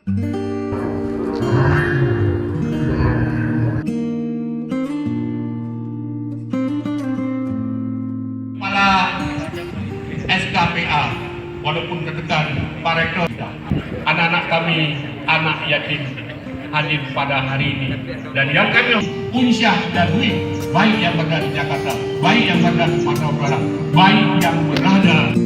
Kepala SKPA, walaupun terdekat Pak Rektor, anak-anak kami, anak yatim hadir pada hari ini. Dan yang kami Unsyah dan Dwi, baik yang berada di Jakarta, baik yang berada di Sumatera Barat, baik yang berada